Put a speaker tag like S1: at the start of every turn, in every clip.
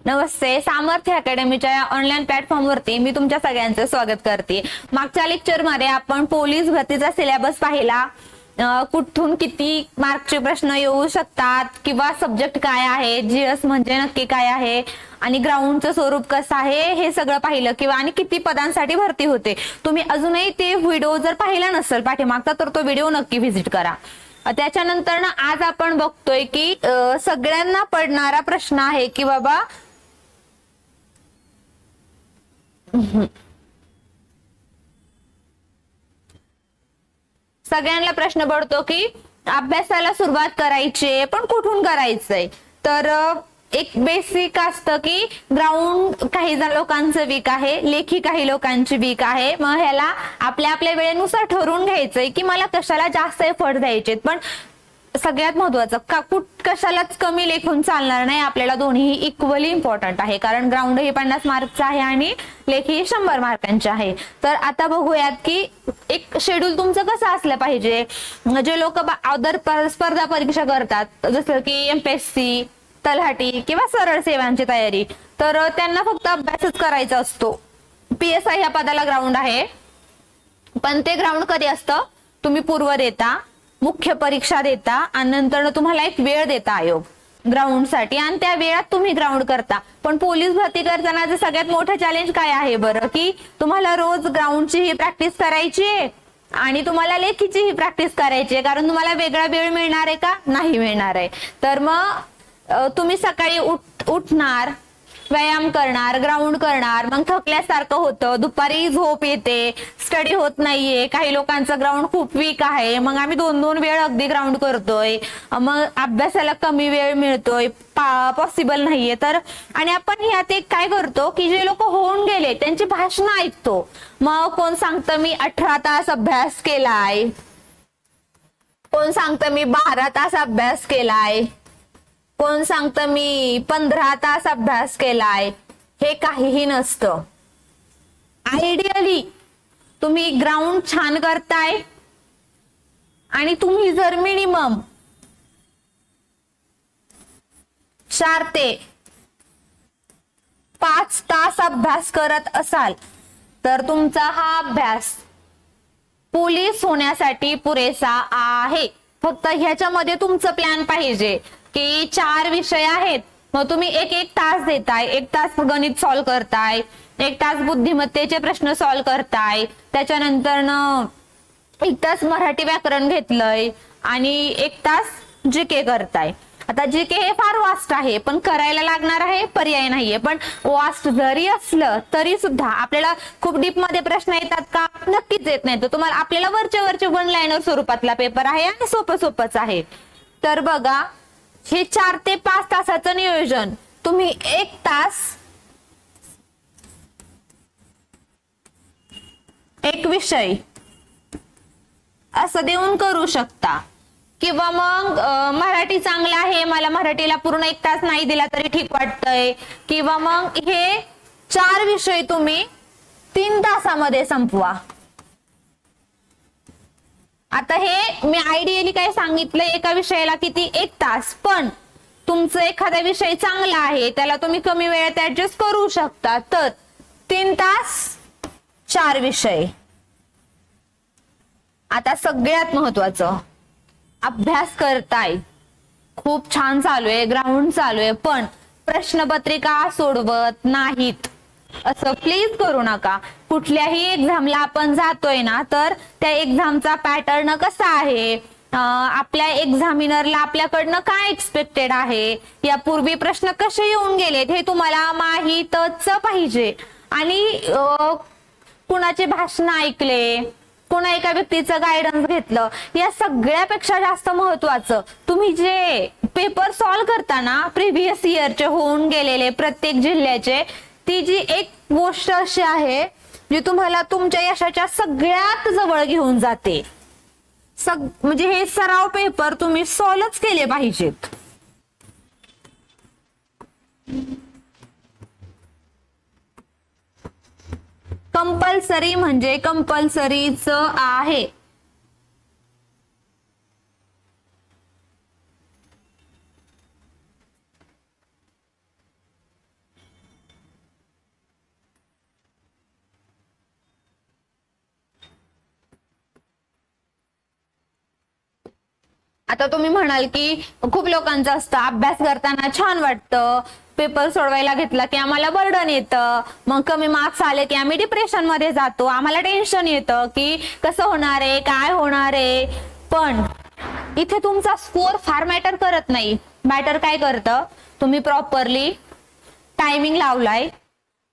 S1: नमस्ते. सामर्थ्य अकॅडमीच्या ऑनलाईन प्लॅटफॉर्मवरती मी तुमच्या सगळ्यांचं स्वागत करते. मागच्या लेक्चरमध्ये आपण पोलीस भरतीचा सिलेबस पाहिला. कुठून किती मार्कचे प्रश्न येऊ शकतात किंवा सब्जेक्ट काय आहे, जीएस म्हणजे नक्की काय आहे आणि ग्राउंडचं स्वरूप कसं आहे हे सगळं पाहिलं किंवा आणि किती पदांसाठी भरती होते. तुम्ही अजूनही ते व्हिडिओ जर पाहिला नसेल पाठीमागचा तर तो व्हिडिओ नक्की व्हिजिट करा. त्याच्यानंतर ना आज आपण बघतोय की सगळ्यांना पडणारा प्रश्न आहे की बाबा सगळ्यांना प्रश्न पडतो की अभ्यासाला सुरुवात करायची पण कुठून करायचंय. तर एक बेसिक असतं की ग्राउंड काही लोकांचं वीक आहे, लेखी काही लोकांची वीक आहे. मग ह्याला आपल्या आपल्या वेळेनुसार ठरवून घ्यायचंय की मला कशाला जास्त एफर्ट द्यायचे. पण सगळ्यात महत्वाचं कशालाच कमी लेखून चालणार नाही. आपल्याला दोन्ही इक्वली इम्पॉर्टंट आहे कारण ग्राउंड ही 50 मार्कचा आहे आणि लेखी 100 मार्कांचे आहे. तर आता बघूयात की एक शेड्यूल तुमचं कसं असलं पाहिजे. जे लोक अदर स्पर्धा परीक्षा करतात जसं की एमपीएससी, तलाठी किंवा सरळ सेवांची तयारी, तर त्यांना फक्त अभ्यासच करायचा असतो. पीएसआय ह्या पदाला ग्राउंड आहे पण ते ग्राउंड कधी असतं, तुम्ही पूर्व देता, मुख्य परीक्षा देता आणि नंतर तुम्हाला एक वेळ देता आयोग ग्राउंडसाठी आणि त्या वेळात तुम्ही ग्राउंड करता. पण पोलीस भरती करताना सगळ्यात मोठं चॅलेंज काय आहे बरं, की तुम्हाला रोज ग्राउंडची ही प्रॅक्टिस करायची आहे आणि तुम्हाला लेखीची ही प्रॅक्टिस करायची आहे. कारण तुम्हाला वेगळा वेळ मिळणार आहे का, नाही मिळणार आहे. तर मग तुम्ही सकाळी उठणार, व्यायाम करणार, ग्राउंड करणार, मग थकल्यासारखं होतं, दुपारी झोप येते, स्टडी होत नाहीये. काही लोकांचं ग्राउंड खूप वीक आहे, मग आम्ही 2-2 वेळ अगदी ग्राउंड करतोय, मग अभ्यासाला कमी वेळ मिळतोय, पॉसिबल नाहीये. तर आणि आपण ह्यात एक काय करतो की जे लोक होऊन गेले त्यांची भाषणं ऐकतो. मग कोण सांगतं मी 18 तास अभ्यास केलाय, कोण सांगतं मी 12 तास अभ्यास केलाय, कोण सांगतं मी 15 तास अभ्यास केलाय. हे काहीही नसतं. आयडियली तुम्ही ग्राउंड छान करताय आणि तुम्ही जर मिनिमम 4 ते 5 तास अभ्यास करत असाल तर तुमचा हा अभ्यास पोलीस होण्यासाठी पुरेसा आहे. फक्त ह्याच्यामध्ये तुमचं प्लॅन पाहिजे की 4 विषय आहेत, मग तुम्ही एक तास देताय, 1 तास गणित सॉल्व करताय, 1 तास बुद्धिमत्तेचे प्रश्न सॉल्व करताय, त्याच्यानंतर 1 तास मराठी व्याकरण घेतलंय आणि 1 तास जीके करताय. आता जीके हे फार वास्ट आहे पण करायला लागणार आहे, पर्याय नाहीये. पण वास्ट जरी असलं तरी सुद्धा आपल्याला खूप डीप मध्ये प्रश्न येतात का, नक्कीच येत नाही. तर तुम्हाला आपल्याला वरचे 1 लाईनर स्वरूपातला पेपर आहे आणि सोपंच आहे. तर बघा, हे 4 ते 5 तासाचं नियोजन तुम्ही 1 तास एक विषय असं देऊन करू शकता. किंवा मग मराठी चांगलं आहे, मला मराठीला पूर्ण 1 तास नाही दिला तरी ठीक वाटतंय, किंवा मग हे 4 विषय तुम्ही 3 तासामध्ये संपवा. आता हे मी आयडियली काय सांगितलं, एका विषयाला किती 1 तास, पण तुमचं एखादा विषय चांगला आहे त्याला तुम्ही कमी वेळेत ऍडजस्ट करू शकता. तर 3 तास 4 विषय. आता सगळ्यात महत्वाचं, अभ्यास करताय, खूप छान चालू आहे, ग्राउंड चालू आहे, पण प्रश्नपत्रिका सोडवत नाहीत असं प्लीज करू नका. कुठल्याही एक्झामला आपण जातोय ना, तर त्या एक्झामचा पॅटर्न कसा आहे, आपल्या एक्झामिनरला आपल्याकडनं काय एक्सपेक्टेड आहे, यापूर्वी प्रश्न कसे येऊन गेलेत हे तुम्हाला माहीतच पाहिजे. आणि कुणाचे भाषण ऐकले, कोणा एका व्यक्तीचं गायडन्स घेतलं, या सगळ्यापेक्षा जास्त महत्वाचं तुम्ही जे पेपर सॉल्व करताना प्रिव्हियस इयरचे होऊन गेलेले प्रत्येक जिल्ह्याचे, ती जी एक गोष्ट अशी आहे जी तुम्हाला तुमच्या यशाच्या सगळ्यात जवळ घेऊन जाते. म्हणजे हे सराव पेपर तुम्ही सॉल्वच केले पाहिजेत. कंपल्सरी म्हणजे कंपल्सरीच आहे. आता तुम्ही म्हणाल की खूप लोकांचं असतं अभ्यास करताना छान वाटतं, पेपर सोडवायला घेतला की आम्हाला बर्डन येतं, मग कमी मार्क्स आले की आम्ही डिप्रेशन मध्ये जातो, आम्हाला टेन्शन येतं की कसं होणार आहे, काय होणार आहे. पण इथे तुमचा स्कोअर फार मॅटर करत नाही. मॅटर काय करतं, तुम्ही प्रॉपरली टायमिंग लावलाय,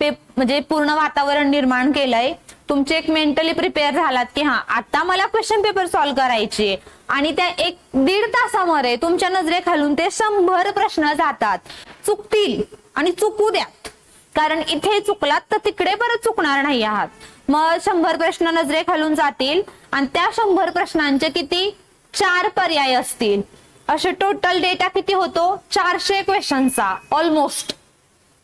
S1: म्हणजे पूर्ण वातावरण निर्माण केलंय, तुमचे एक मेंटली प्रिपेअर झालात की हा आता मला क्वेश्चन पेपर सॉल्व्ह करायचे, आणि त्या 1-1.5 तासामध्ये तुमच्या नजरेखालून ते 100 प्रश्न जातात. चुकतील आणि चुकू द्यात, कारण इथे चुकलात तर तिकडे परत चुकणार नाही आहात. मग 100 प्रश्न नजरेखालून जातील आणि त्या 100 प्रश्नांचे किती 4 पर्याय असतील. असे टोटल डेटा किती होतो 400 क्वेश्चनचा ऑलमोस्ट.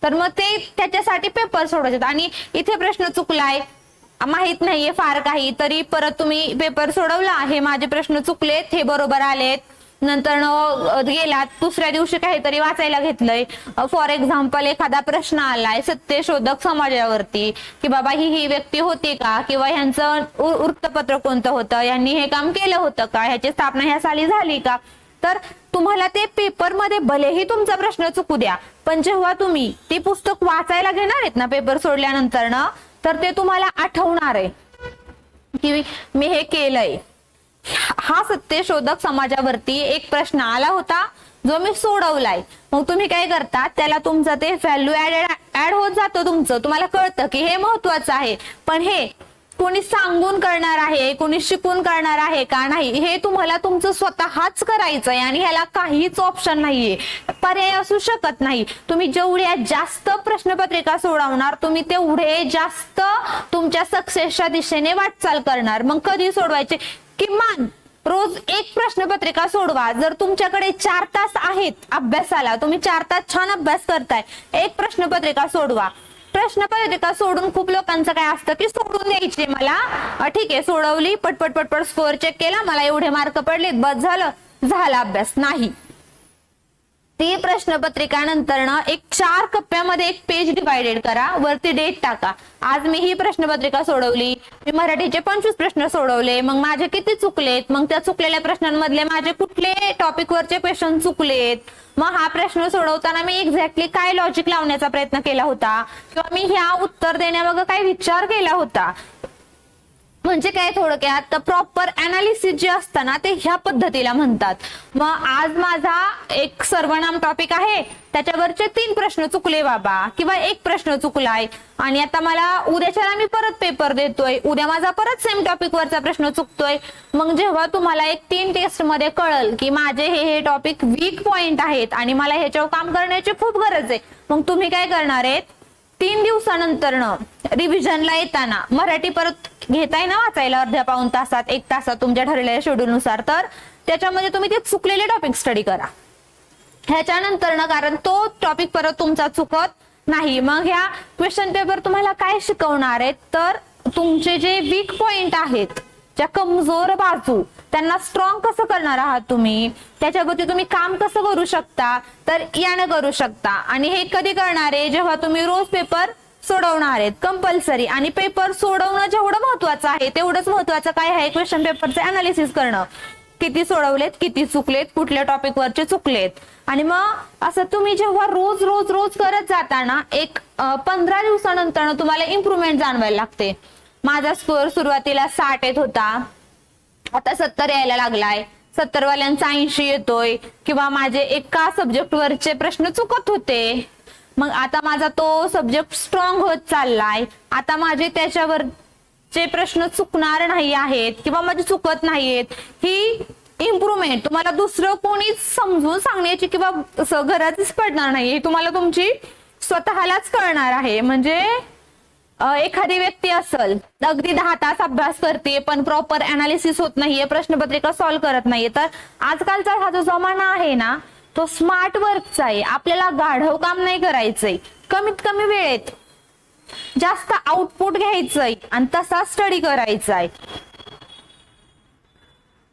S1: तर मग ते त्याच्यासाठी पेपर सोडवायचे. आणि इथे प्रश्न चुकलाय, माहित नाहीये फार काही, तरी परत तुम्ही पेपर सोडवला, हे माझे प्रश्न चुकलेत, हे बरोबर आलेत, नंतर गेलात दुसऱ्या दिवशी काहीतरी वाचायला घेतलंय. फॉर एक्झाम्पल एखादा प्रश्न आलाय सत्यशोधक समाजावरती, की बाबा ही व्यक्ती होती का, किंवा ह्यांचं वृत्तपत्र कोणतं होतं, यांनी हे काम केलं होतं का, ह्याची स्थापना ह्या साली झाली का. तर तुम्हाला ते पेपरमध्ये भलेही तुमचा प्रश्न चुकू द्या, पण जेव्हा तुम्ही ते पुस्तक वाचायला घेणार आहेत ना पेपर सोडल्यानंतर ना, तर ते तुम्हाला आठवणार आहे की मी हे केलंय. हा सत्यशोधक समाजावरती एक प्रश्न आला होता जो मी सोडवलाय. मग तुम्ही काय करता, त्याला तुमचं ते व्हॅल्यू ऍड होत जातं तुमचं. तुम्हाला कळतं की हे महत्वाचं आहे, पण हे कोणी सांगून करणार आहे, कोणी शिकून करणार आहे का नाही, हे तुम्हाला तुमचं स्वतःच करायचंय. आणि ह्याला काहीच ऑप्शन नाहीये, पर्याय असू शकत नाही. तुम्ही जेवढ्या जास्त प्रश्नपत्रिका सोडवणार, तुम्ही तेवढे जास्त तुमच्या सक्सेसच्या दिशेने वाटचाल करणार. मग कधी सोडवायचे, किमान रोज एक प्रश्नपत्रिका सोडवा. जर तुमच्याकडे 4 तास आहेत अभ्यासाला, तुम्ही 4 तास छान अभ्यास करताय, एक प्रश्नपत्रिका सोडवा. प्रश्नपत्रिका सोडून खूप लोकांचं काय असतं की सोडून द्यायची, मला ठीक आहे सोडवली, पटपट पटपट स्कोअर चेक केला, मला एवढे मार्क पडलेत, बस झाला अभ्यास. नाही, ती प्रश्नपत्रिका नंतर ना एक 4 कप्प्यामध्ये एक पेज डिवायडेड करा, वरती डेट टाका. आज मी ही प्रश्नपत्रिका सोडवली, मी मराठीचे 25 प्रश्न सोडवले, मग माझे किती चुकलेत, मग त्या चुकलेल्या प्रश्नांमधले माझे कुठले टॉपिक वरचे क्वेश्चन चुकलेत, मग हा प्रश्न सोडवताना मी एक्झॅक्टली काय लॉजिक लावण्याचा प्रयत्न केला होता, किंवा मी ह्या उत्तर देण्यामागे काय विचार केला होता. म्हणजे काय, थोडक्यात प्रॉपर अनालिसिस जे असतं ना, ते ह्या पद्धतीला म्हणतात. मग आज माझा एक सर्वनाम टॉपिक आहे, त्याच्यावरचे 3 प्रश्न चुकले बाबा, किंवा एक प्रश्न चुकलाय, आणि आता मला उद्याच्याला मी परत पेपर देतोय, उद्या माझा परत सेम टॉपिक वरचा प्रश्न चुकतोय. मग जेव्हा तुम्हाला एक 3 टेस्ट मध्ये कळल की माझे हे टॉपिक वीक पॉइंट आहेत आणि मला ह्याच्यावर काम करण्याची खूप गरज आहे, मग तुम्ही काय करणार आहेत, 3 दिवसानंतर रिव्हिजनला येताना मराठी परत घेताय ना वाचायला, अर्ध्या पाऊण तासात 1 तासात तुमच्या ठरलेल्या शेड्यूल नुसार, तर त्याच्यामध्ये तुम्ही ते चुकलेले टॉपिक स्टडी करा ह्याच्यानंतर ना, कारण तो टॉपिक परत तुमचा चुकत नाही. मग ह्या क्वेश्चन पेपर तुम्हाला काय शिकवणार आहेत, तर तुमचे जे वीक पॉइंट आहेत, ज्या कमजोर बाजू, त्यांना स्ट्रॉंग कसं करणार आहात तुम्ही, त्याच्यावरती तुम्ही काम कसं करू शकता, तर यानं करू शकता. आणि हे कधी करणार आहे, जेव्हा तुम्ही रोज पेपर सोडवणार आहेत कंपल्सरी. आणि पेपर सोडवणं जेवढं महत्वाचं आहे, तेवढंच महत्वाचं काय आहे, क्वेश्चन पेपरचे अनालिसिस करणं, किती सोडवलेत, किती चुकलेत, कुठल्या टॉपिक वरचे चुकलेत. आणि मग असं तुम्ही जेव्हा रोज रोज रोज करत जाताना, एक 15 दिवसानंतर तुम्हाला इम्प्रुव्हमेंट जाणवायला लागते. माझा स्कोअर सुरुवातीला 60 येत होता, आता 70 यायला लागलाय, 70 वाल्यांचा 80 येतोय, किंवा माझे एका सब्जेक्ट वरचे प्रश्न चुकत होते, मग आता माझा तो सब्जेक्ट स्ट्रॉंग होत चाललाय, आता माझे त्याच्यावरचे प्रश्न चुकणार नाही आहेत, किंवा माझे चुकत नाहीयेत. ही इम्प्रुव्हमेंट तुम्हाला दुसरं कोणीच समजून सांगण्याची किंवा गरजच पडणार नाही, ही तुम्हाला तुमची स्वतःलाच कळणार आहे. म्हणजे एखादी व्यक्ती असेल, अगदी 10 तास अभ्यास करते, पण प्रॉपर अनालिसिस होत नाहीये, प्रश्नपत्रिका सॉल्व्ह करत नाहीये, तर आजकालचा हा जो जमाना आहे ना, तो स्मार्ट वर्कचा आहे. आपल्याला गाढव काम नाही करायचंय, कमीत कमी वेळेत जास्त आउटपुट घ्यायचंय आणि तसा स्टडी करायचाय.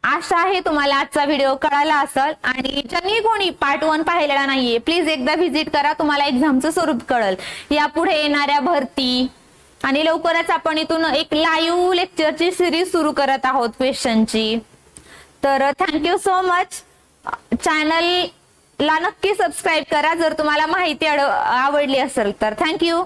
S1: आशा आहे तुम्हाला आजचा व्हिडिओ कळाला असेल. आणि ज्यांनी कोणी पार्ट 1 पाहिलेला नाहीये, प्लीज एकदा व्हिजिट करा, तुम्हाला एक्झामचं स्वरूप कळेल. यापुढे येणाऱ्या भरती आणि लवकरच आपण इथून एक लाईव्ह लेक्चरची सिरीज सुरू करत आहोत क्वेश्चनची. तर थँक्यू सो मच. चॅनलला नक्की सबस्क्राईब करा जर तुम्हाला माहिती आवडली असेल तर. थँक्यू.